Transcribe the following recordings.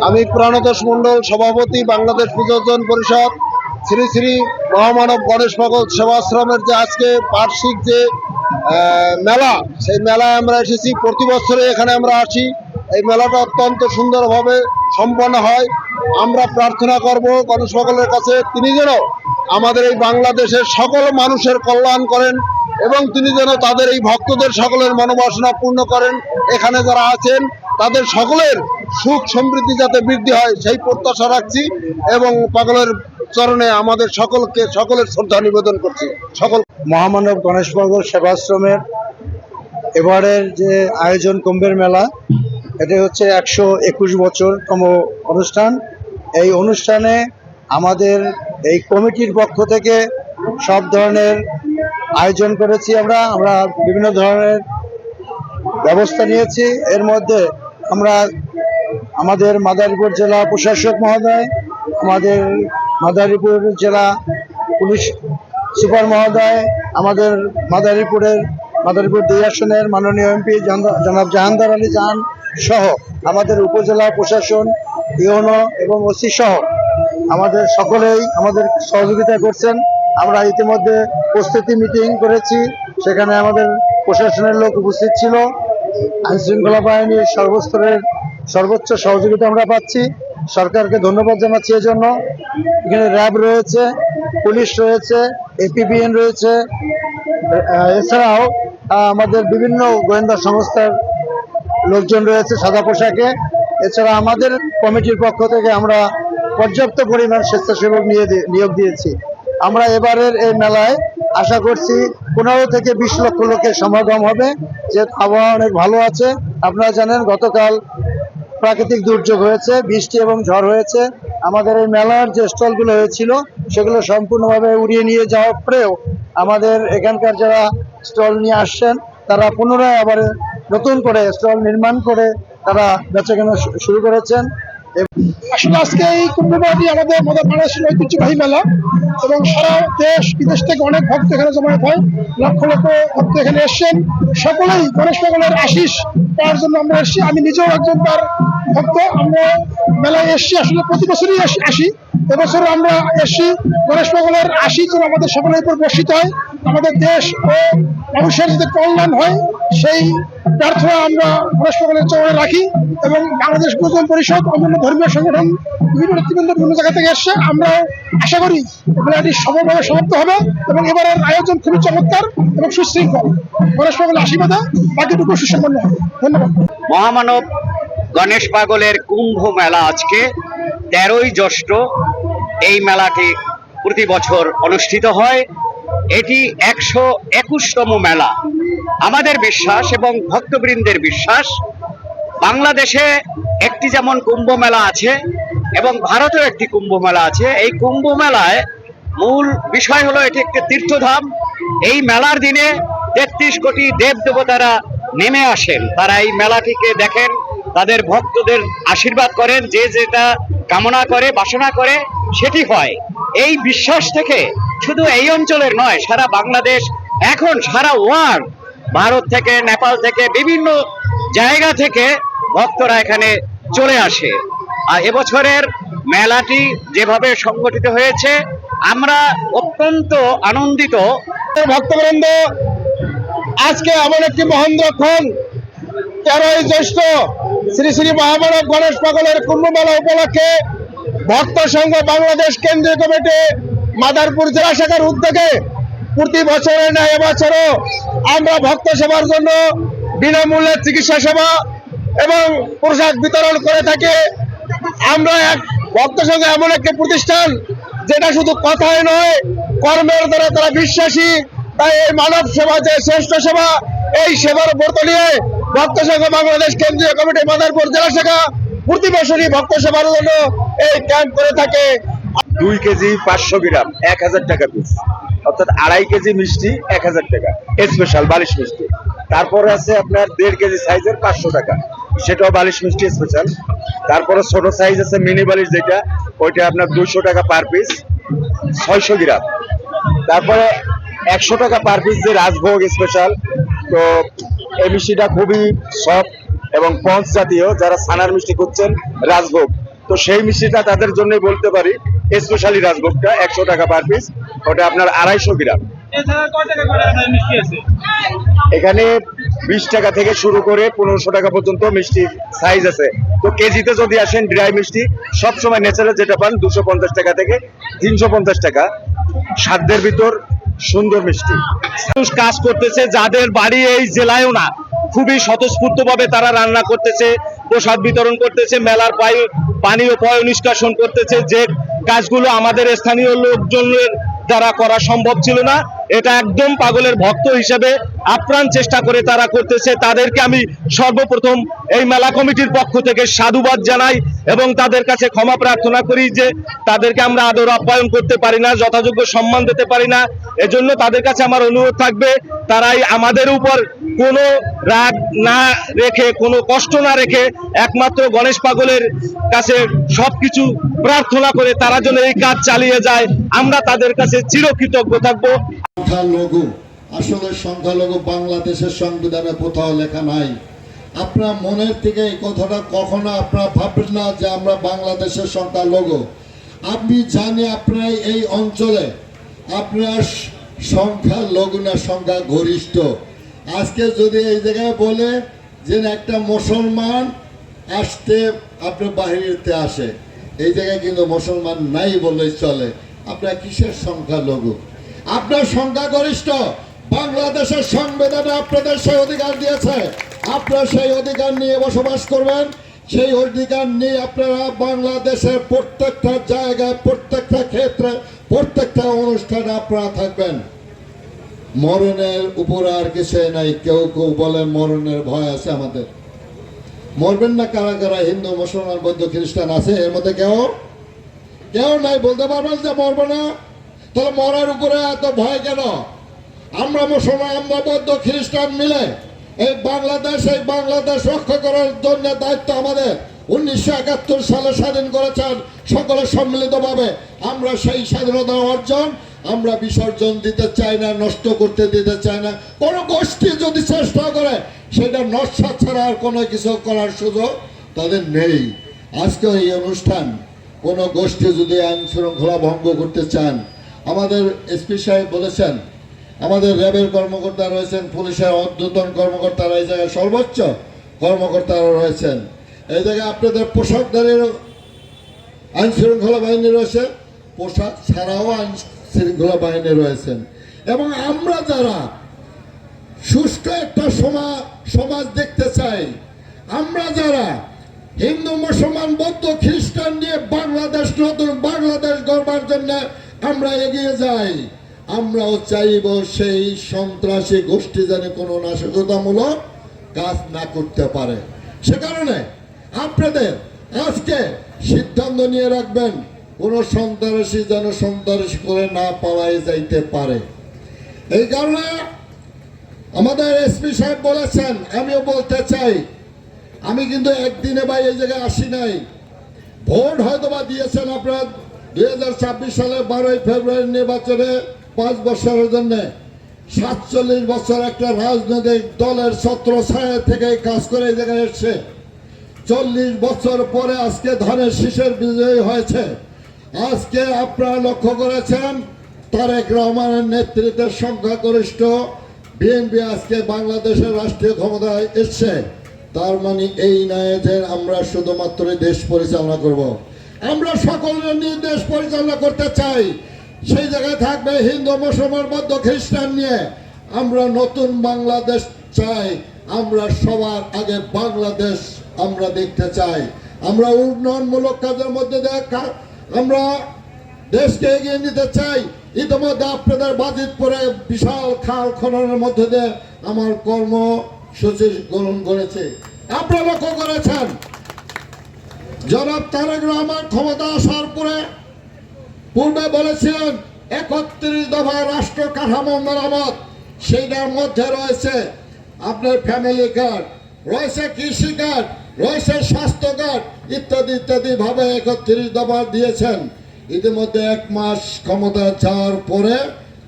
আমি প্রাণতোষ মণ্ডল, সভাপতি, বাংলাদেশ পূজোজন পরিষদ, শ্রী শ্রী মহামানব গণেশ পাগল সেবাশ্রমের যে আজকে বার্ষিক যে মেলা, সেই মেলায় আমরা এসেছি। প্রতি বছরে এখানে আমরা আসি। এই মেলাটা অত্যন্ত সুন্দরভাবে সম্পন্ন হয়। আমরা প্রার্থনা করব গণেশ পাগলের কাছে, তিনি যেন আমাদের এই বাংলাদেশের সকল মানুষের কল্যাণ করেন এবং তিনি যেন তাদের এই ভক্তদের সকলের মনোবাসনা পূর্ণ করেন। এখানে যারা আছেন তাদের সকলের সুখ সমৃদ্ধি যাতে বৃদ্ধি হয় সেই প্রত্যাশা রাখছি এবং পাগলের চরণে আমাদের সকলের শ্রদ্ধা নিবেদন করছি। সকল মহামানব গণেশ পাগল সেবাশ্রমের এবারের যে আয়োজন কুম্ভের মেলা, এটি হচ্ছে 121 বছরতম অনুষ্ঠান। এই অনুষ্ঠানে আমাদের এই কমিটির পক্ষ থেকে সব ধরনের আয়োজন করেছি। আমরা বিভিন্ন ধরনের ব্যবস্থা নিয়েছি। এর মধ্যে আমরা আমাদের মাদারীপুর জেলা প্রশাসক মহোদয়, আমাদের মাদারীপুর জেলা পুলিশ সুপার মহোদয়, আমাদের মাদারীপুর 2 আসনের মাননীয় এমপি জনাব জাহানদার আলী জাহান সহ আমাদের উপজেলা প্রশাসন, ইউনো এবং ওসি সহ আমাদের সকলেই আমাদের সহযোগিতা করছেন। আমরা ইতিমধ্যে প্রস্তুতি মিটিং করেছি, সেখানে আমাদের প্রশাসনের লোক উপস্থিত ছিল। আইনশৃঙ্খলা বাহিনীর সর্বস্তরের সর্বোচ্চ সহযোগিতা আমরা পাচ্ছি। সরকারকে ধন্যবাদ জানাচ্ছি এজন্য। এখানে র্যাব রয়েছে, পুলিশ রয়েছে, এপিবিএন রয়েছে, এছাড়াও আমাদের বিভিন্ন গোয়েন্দা সংস্থার লোকজন রয়েছে সাদা পোশাকে। এছাড়া আমাদের কমিটির পক্ষ থেকে আমরা পর্যাপ্ত পরিমাণ স্বেচ্ছাসেবক নিয়োগ দিয়েছি। আমরা এবারের এই মেলায় আশা করছি 15 থেকে 20 লক্ষ লোকের সমাগম হবে। যে আবহাওয়া অনেক ভালো আছে। আপনারা জানেন গতকাল প্রাকৃতিক দুর্যোগ হয়েছে, বৃষ্টি এবং ঝড় হয়েছে। আমাদের এই মেলার যে স্টলগুলো হয়েছিল সেগুলো সম্পূর্ণভাবে উড়িয়ে নিয়ে যাওয়ার পরেও আমাদের এখানকার যারা স্টল নিয়ে আসছেন তারা পুনরায় আবার নতুন করে স্টল নির্মাণ করে তারা বেচাকেনা শুরু করেছেন। আসলে আজকে এই কুম্ভ মেলাটি আমাদের বাংলাদেশের ঐতিহ্যবাহী মেলা এবং সারা দেশ বিদেশ থেকে অনেক ভক্ত এখানে জমায়েত হয়। লক্ষ লক্ষ ভক্ত এখানে এসছেন। সকলেই গণেশ পাগলের আশিস পাওয়ার জন্য আমরা এসেছি। আমি নিজেও একজন তার ভক্ত। আমরা মেলায় এসেছি, আসলে প্রতি বছরই আসি। এবছর আমরা এসেছি গণেশ পাগলের আশিস যেন আমাদের সকলের উপর বর্ষিত হয়, আমাদের দেশ ও মানুষের যাতে কল্যাণ হয় সেই প্রার্থনা আমরা গণেশ পাগলের চরণে রাখি। এবং বাংলাদেশ পূজোজন পরিষদ, অন্যান্য ধর্মীয় সংগঠন, বিভিন্ন নেতৃবৃন্দ বিভিন্ন জায়গা থেকে এসছে। আমরা আশা করি মেলাটি সফলভাবে সমাপ্ত হবে এবং এবারের আয়োজন খুবই চমৎকার এবং সুশৃঙ্খল। গণেশ পাগলের আশীর্বাদে বাকিটুকু সুসম্পন্ন হবে। ধন্যবাদ। মহামানব গণেশ পাগলের কুম্ভ মেলা আজকে 13ই জ্যৈষ্ঠ এই মেলাটি প্রতি বছর অনুষ্ঠিত হয়। এটি 121তম মেলা। আমাদের বিশ্বাস এবং ভক্তবৃন্দের বিশ্বাস, বাংলাদেশে একটি যেমন কুম্ভ মেলা আছে এবং ভারতেও একটি কুম্ভ মেলা আছে। এই কুম্ভ মেলায় মূল বিষয় হলো এটি একটি তীর্থধাম। এই মেলার দিনে 33 কোটি দেব দেবতারা নেমে আসেন। তারা এই মেলাটিকে দেখেন, তাদের ভক্তদের আশীর্বাদ করেন, যে যেটা কামনা করে বাসনা করে সেটি হয়। এই বিশ্বাস থেকে শুধু এই অঞ্চলের নয়, সারা বাংলাদেশ, এখন সারা ওয়ার্ল্ড, ভারত থেকে, নেপাল থেকে, বিভিন্ন জায়গা থেকে ভক্তরা এখানে চলে আসে। আর এবছরের মেলাটি যেভাবে সংগঠিত হয়েছে আমরা অত্যন্ত আনন্দিত। ভক্তবৃন্দ, আজকে এমন একটি মহেন্দ্রক্ষণ 13ই জ্যৈষ্ঠ শ্রী শ্রী মহামানব গণেশ পাগলের কুম্ভ মেলা উপলক্ষে ভক্ত সংঘ বাংলাদেশ কেন্দ্রীয় কমিটি মাদারীপুর জেলা শাখার উদ্যোগে প্রতি বছরের ন্যায় এবছরও আমরা ভক্ত সেবার জন্য বিনামূল্যে চিকিৎসা সেবা এবং পোশাক বিতরণ করে থাকি। আমরা এক ভক্ত সংঘ এমন একটি প্রতিষ্ঠান যেটা শুধু কথায় নয়, কর্মের দ্বারা তারা বিশ্বাসী। তাই এই মানব সেবা যে শ্রেষ্ঠ সেবা, এই সেবার ব্রত নিয়ে ভক্ত সংঘ বাংলাদেশ কেন্দ্রীয় কমিটি মাদারীপুর জেলা শাখা প্রতি বছরই ভক্ত সেবার জন্য এই ক্যাম্প করে থাকে। 2 কেজি 500 গ্রাম 1000 টাকা পিস, অর্থাৎ 2.5 কেজি মিষ্টি 1000 টাকা স্পেশাল বালিশ মিষ্টি। তারপরে আছে আপনার 1.5 কেজি সাইজের 500 টাকা, সেটাও বালিশ মিষ্টি স্পেশাল। তারপরে ছোট সাইজ আছে মিনি বালিশ, যেটা ওইটা আপনার 200 টাকা পার পিস, 600 গ্রাম। তারপরে 100 টাকা পার পিস যে রাজভোগ স্পেশাল। তো এই মিষ্টিটা খুবই সফট এবং পঞ্চ জাতীয়। যারা ছানার মিষ্টি খুঁজছেন, রাজভোগ তো সেই মিষ্টিটা তাদের জন্য বলতে পারি স্পেশালি রাজভোগটা 100 টাকা পার পিস, ওটা আপনার 250 গ্রাম। এখানে 20 টাকা থেকে শুরু করে 1500 টাকা পর্যন্ত মিষ্টির সাইজ আছে। তো কেজিতে যদি আসেন ড্রাই মিষ্টি সবসময় ন্যাচারাল যেটা পান 250 টাকা থেকে 350 টাকা, সাধ্যের ভিতর সুন্দর মিষ্টি। মানুষ কাজ করতেছে, যাদের বাড়ি এই জেলায়ও না, খুবই স্বতঃস্ফূর্ত ভাবে তারা রান্না করতেছে, প্রসাদ বিতরণ করতেছে, মেলার পানীয় পয় নিষ্কাশন করতেছে, যে কাজগুলো আমাদের স্থানীয় লোকজনের দ্বারা করা সম্ভব ছিল না। এটা একদম পাগলের ভক্ত হিসেবে আপ্রাণ চেষ্টা করে তারা করতেছে। তাদেরকে আমি সর্বপ্রথম এই মেলা কমিটির পক্ষ থেকে সাধুবাদ জানাই এবং তাদের কাছে ক্ষমা প্রার্থনা করি যে তাদেরকে আমরা আদর আপ্যায়ন করতে পারি না, যথাযোগ্য সম্মান দিতে পারি না। এজন্য তাদের কাছে আমার অনুরোধ থাকবে, তারাই আমাদের উপর কোনো রাগ না রেখে, কোনো কষ্ট না রেখে, একমাত্র গণেশ পাগলের কাছে সবকিছু প্রার্থনা করে তারা যেন এই কাজ চালিয়ে যায়। আমরা তাদের কাছে চিরকৃতজ্ঞ থাকবো। সংখ্যালঘু, আসলে সংখ্যালঘু বাংলাদেশের সংবিধানে কোথাও লেখা নাই। আপনার মনের থেকে এই কথাটা কখনো আপনারা ভাববেন না যে আমরা বাংলাদেশের সংখ্যালঘু। আমি জানি আপনার এই অঞ্চলে আপনার সংখ্যালঘু না সংখ্যা গরিষ্ঠ। আজকে যদি এই জায়গায় বলে যে একটা মুসলমান আসতে আপনার বাহিরেতে আসে, এই জায়গায় কিন্তু মুসলমান নাই বললেই চলে। আপনার কিসের সংখ্যালঘু? আপনার সংখ্যাগরিষ্ঠ। বাংলাদেশের সংবিধানে আপনাদের সেই অধিকার দিয়েছে, আপনারা সেই অধিকার নিয়ে বসবাস করবেন। সেই অধিকার নিয়ে আপনারা বাংলাদেশের প্রত্যেকটা জায়গায়, প্রত্যেকটা ক্ষেত্রে, প্রত্যেকটা অনুষ্ঠানে আপনারা থাকবেন। মরণের উপরে আর কিছু নাই। কেউ কেউ বলেন মরণের ভয় আছে আমাদের। মরবেন না কারা কারা? হিন্দু, মুসলমান, বৌদ্ধ, খ্রিস্টান আছে এর মধ্যে? কেউ নাই। বলতে পারবেন যে মরবো না? তাহলে মরার উপরে এত ভয় কেন? আমরা মুসলমান, আমরা বৌদ্ধ, খ্রিস্টান মিলে এই বাংলাদেশ রক্ষা করার জন্য দায়িত্ব আমাদের। 1971 সালে স্বাধীন করেছেন সকলে সম্মিলিতভাবে। আমরা সেই স্বাধীনতা অর্জন আমরা বিসর্জন দিতে চাই না, নষ্ট করতে দিতে চাই না। কোনো গোষ্ঠী যদি চেষ্টা করে সেটা নস্বাত ছাড়া আর কোনো কিছু করার সুযোগ তাদের নেই। আজকে এই অনুষ্ঠান কোনো গোষ্ঠী যদি আইন শৃঙ্খলা ভঙ্গ করতে চান, আমাদের এসপি সাহেব বলেছেন, আমাদের র্যাবের কর্মকর্তা রয়েছেন, পুলিশের অদ্যতন কর্মকর্তারা, এই জায়গায় সর্বোচ্চ কর্মকর্তারা রয়েছেন। এই জায়গায় আপনাদের পোশাকধারীর আইন শৃঙ্খলা বাহিনী রয়েছে, পোশাক ছাড়াও আইন শৃঙ্খলা বাহিনী রয়েছেন। এবং আমরা যারা সুষ্ঠু একটা সমাজ দেখতে চাই, আমরা যারা হিন্দু, মুসলমান, বৌদ্ধ, খ্রিস্টান নিয়ে বাংলাদেশ, নতুন বাংলাদেশ গড়বার জন্য আমরা এগিয়ে যাই, আমরাও চাইব সেই সন্ত্রাসী গোষ্ঠী যেন কোনো নাশকতামূলক কাজ না করতে পারে। সে কারণে আপনাদের আজকে সিদ্ধান্ত নিয়ে রাখবেন, কোনো সন্ত্রাসী যেন সন্ত্রাসী করে না পালাই যাইতে পারে। এই কারণে আমাদের এসপি সাহেব বলেছেন, আমিও বলতে চাই, আমি কিন্তু একদিনে ভাই এই জায়গায় আসি নাই। ভোট হয়তো বা দিয়েছেন আপনারা 2026 সালে 12ই ফেব্রুয়ারি নির্বাচনে 5 বছরের জন্য। 47 বছর একটা রাজনৈতিক দলের ছত্রছায়া থেকে কাজ করে এই জায়গায় এসছে। 40 বছর পরে আজকে ধানের শীষের বিজয়ী হয়েছে। আজকে আপনারা লক্ষ্য করেছেন তারেক রহমানের নেতৃত্বের সংখ্যাগরিষ্ঠ বিএনপি আজকে বাংলাদেশের রাষ্ট্রীয় ক্ষমতায় এসছে। তার মানে এই নয় যে আমরা শুধুমাত্র দেশ পরিচালনা করব। আমরা সকলের নিয়ে দেশ পরিচালনা করতে চাই। সেই জায়গায় থাকবে হিন্দু, মুসলমান, বৌদ্ধ, খ্রিস্টান নিয়ে আমরা নতুন বাংলাদেশ চাই। আমরা সবার আগে বাংলাদেশ আমরা দেখতে চাই। আমরা উন্নয়নমূলক কাজের মধ্যে আমরা দেশকে এগিয়ে নিতে চাই। ইতিমধ্যে আপনাদের বাজিতপুরে বিশাল খাল খননের মধ্যে দিয়ে আমার কর্মসূচি গ্রহণ করেছে। আপনারা লক্ষ্য করেছেন জনাব তারেক রহমান ক্ষমতা আসার পূর্বে বলেছিলেন 31 দফা রাষ্ট্র কাঠামো মেরামত। সেইটার মধ্যে রয়েছে আপনার ফ্যামিলি কার্ড, রয়েছে কৃষি কার্ড, রয়েছে স্বাস্থ্য কার্ড ইত্যাদি ইত্যাদি ভাবে 31 দফা দিয়েছেন। ইতিমধ্যে 1 মাস ক্ষমতা যাওয়ার পরে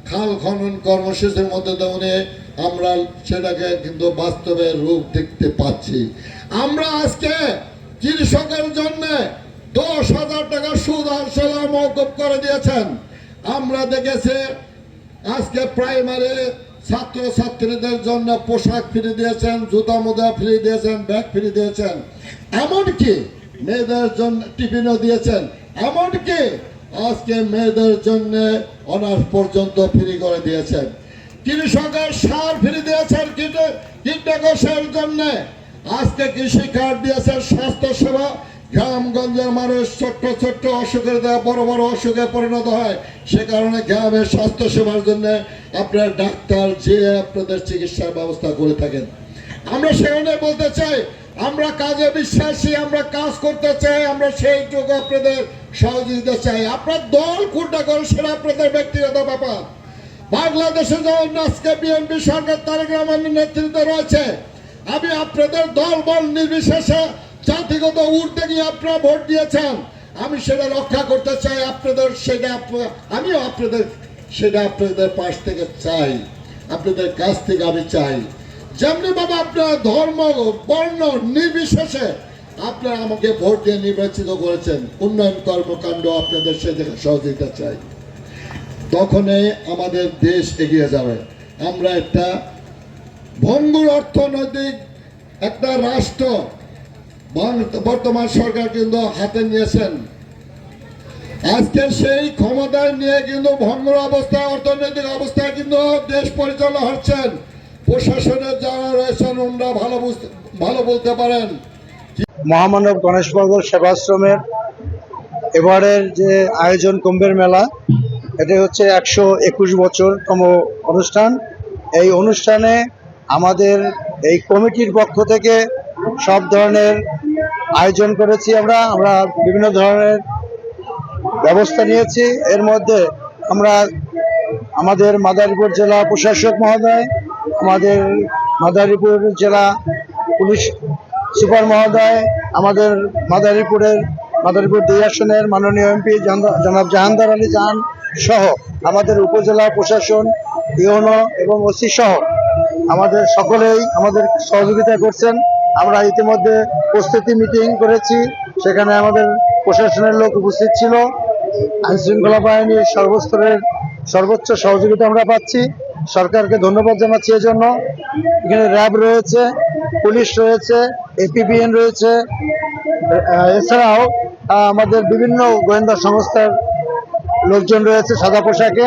খাল খনন কর্মসূচির মধ্যে উনি আমরা সেটাকে কিন্তু বাস্তবে রূপ দেখতে পাচ্ছি। আমরা আজকে কৃষকের জন্য 10 আসলে মওকুফ করে দিয়েছেন। আমরা দেখেছি আজকে প্রাইমারি ছাত্র ছাত্রীদের জন্য পোশাক ফ্রি দিয়েছেন, জুতা মোজা ফ্রি দিয়েছেন, ব্যাগ ফ্রি দিয়েছেন, এমনকি মেয়েদের জন্য টিফিনও দিয়েছেন, এমনকি আজকে মেয়েদের জন্য অনার্স পর্যন্ত ফ্রি করে দিয়েছেন। কৃষকের সার ফ্রি দিয়েছেন কীটনাশকের জন্য। আজকে কৃষি কার্ড দিয়েছেন, স্বাস্থ্য সেবা গ্রামগঞ্জের মানুষ ছোট্ট ছোট্ট অসুখের দ্বারা বড় বড় অসুখে পরিণত হয়, সে কারণে গ্রামের স্বাস্থ্য সেবার জন্য আপনার ডাক্তার যে আপনাদের চিকিৎসার ব্যবস্থা করে থাকেন। আমরা সেখানে বলতে চাই, আমরা কাজে বিশ্বাসী, আমরা কাজ করতে চাই, আমরা সেইটুকু আপনাদের সহযোগিতা চাই। আপনার দল কোনটা করে সেটা আপনাদের ব্যক্তিগত ব্যাপার। বাংলাদেশে যখন আজকে বিএনপি সরকার তারেক রহমানের নেতৃত্বে রয়েছে, আমি আপনাদের দল বল নির্বিশেষে জাতিগত ঊর্ধ্বে গিয়ে আপনারা ভোট দিয়েছেন, আমি সেটা রক্ষা করতে চাই। আপনাদের সেটা আমিও আপনাদের পাশ থেকে চাই, আপনাদের কাছ থেকে আমি চাই। যেমনি বাবা আপনারা ধর্ম বর্ণ নির্বিশেষে আপনারা আমাকে ভোট দিয়ে নির্বাচিত করেছেন, উন্নয়ন কর্মকাণ্ড আপনাদের সে সহযোগিতা চাই। তখনই আমাদের দেশ এগিয়ে যাবে। আমরা একটা ভঙ্গুর অর্থনৈতিক একটা রাষ্ট্র বর্তমান সরকার কিন্তু হাতে নিয়েছেন। আজকে সেই ক্ষমতায় নিয়ে কিন্তু ভঙ্গুর অবস্থায়, অর্থনৈতিক অবস্থায় কিন্তু দেশ পরিচালনা হচ্ছেন। প্রশাসনের যারা রয়েছেন ওনারা ভালো বলতে পারেন। মহামানব গণেশ পাগল সেবাশ্রমের এবারের যে আয়োজন কুম্ভের মেলা, এটা হচ্ছে 121 বছরতম অনুষ্ঠান। এই অনুষ্ঠানে আমাদের এই কমিটির পক্ষ থেকে সব ধরনের আয়োজন করেছি। আমরা বিভিন্ন ধরনের ব্যবস্থা নিয়েছি। এর মধ্যে আমরা আমাদের মাদারীপুর জেলা প্রশাসক মহোদয়, আমাদের মাদারীপুর জেলা পুলিশ সুপার মহোদয়, আমাদের মাদারীপুর 2 আসনের মাননীয় এমপি জনাব জাহানদার আলী জাহান সহ আমাদের উপজেলা প্রশাসন, ইউনো এবং ওসি সহ আমাদের সকলেই আমাদের সহযোগিতা করছেন। আমরা ইতিমধ্যে প্রস্তুতি মিটিং করেছি, সেখানে আমাদের প্রশাসনের লোক উপস্থিত ছিল। আইন শৃঙ্খলা বাহিনীর সর্বস্তরের সর্বোচ্চ সহযোগিতা আমরা পাচ্ছি, সরকারকে ধন্যবাদ জানাচ্ছি এজন্য। এখানে র্যাব রয়েছে, পুলিশ রয়েছে, এপিবিএন রয়েছে, এছাড়াও আমাদের বিভিন্ন গোয়েন্দা সংস্থার লোকজন রয়েছে সাদা পোশাকে।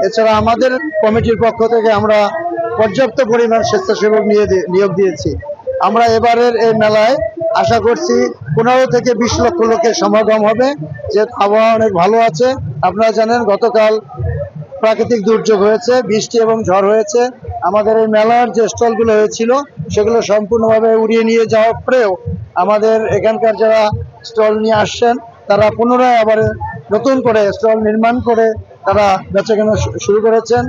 এছাড়া আমাদের কমিটির পক্ষ থেকে আমরা পর্যাপ্ত পরিমাণ স্বেচ্ছাসেবক নিয়োগ দিয়েছি। আমরা এবারের এই মেলায় আশা করছি 15 থেকে 20 লক্ষ লোকের সমাগম হবে, যে আবহাওয়া অনেক ভালো আছে। আপনারা জানেন গতকাল প্রাকৃতিক দুর্যোগ হয়েছে, বৃষ্টি এবং ঝড় হয়েছে। আমাদের এই মেলার যে স্টলগুলো হয়েছিল সেগুলো সম্পূর্ণভাবে উড়িয়ে নিয়ে যাওয়ার পরেও আমাদের এখানকার যারা স্টল নিয়ে আসছেন তারা পুনরায় আবার নতুন করে স্টল নির্মাণ করে তারা বেচাকেনা শুরু করেছেন।